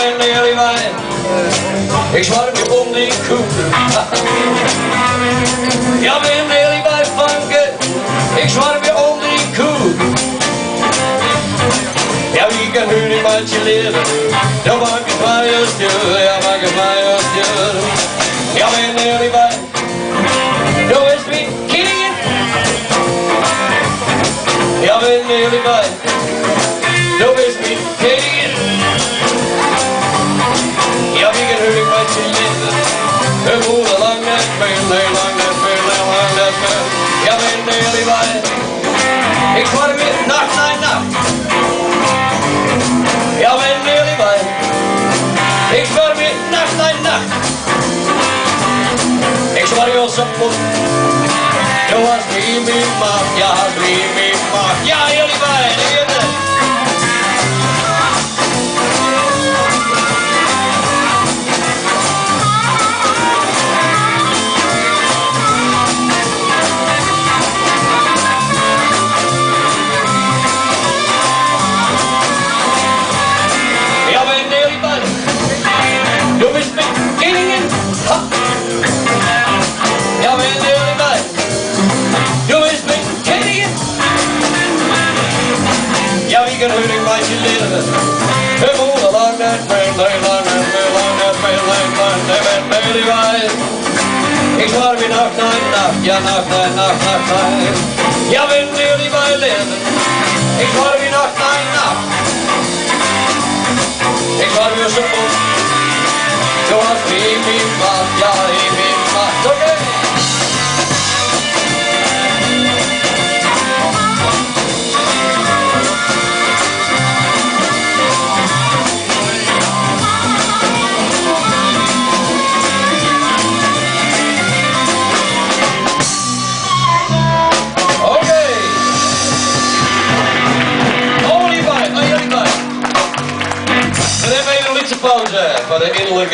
ben neerlijk wij. Ik zwaar me om die koe. Ja, ben neerlijk bij vanken. Ik zwaar me om die koe. Ja, wie kan nu niet met je leven? Dan maak ik mij een stuur. Ja, maak ik mij een stuur. Ja, ben neerlijk bij. Doe eens wie kiezen. Ja, ben neerlijk bij. Doe eens wie kiezen. Ja, wie kan nu niet met je leven? We voelen lang net veel, lang net veel, lang net veel. Ja, ben neerlijk bij. Ik word weer nacht na nacht. Ja, ben neerlijk bij. Ik word weer nacht na nacht. Ik zwaar je als een pot. Je was niet meer macht, ja, niet meer macht. Ja, jullie bij, heren. Ja, ben neerlijk bij. Du bist mit Gingen. Ha. Ja, ben neerlijk bij. Du bist mit Gingen. Ja, wie kan nu niet met je leven? We voelen lang net veel, lang net veel, lang net veel, lang net veel, neerlijk bij. Ik zwaar weer nacht na nacht, ja, nacht na nacht, nacht na. Ja, ben neerlijk bij leven. Ik zwaar weer nacht na nacht. Ik zwaar weer zo goed. Zoals wie mijn macht, ja, wie mijn macht, oké. Oké. Oh, jullie bij. We hebben even een liedje pauze voor de innerlijke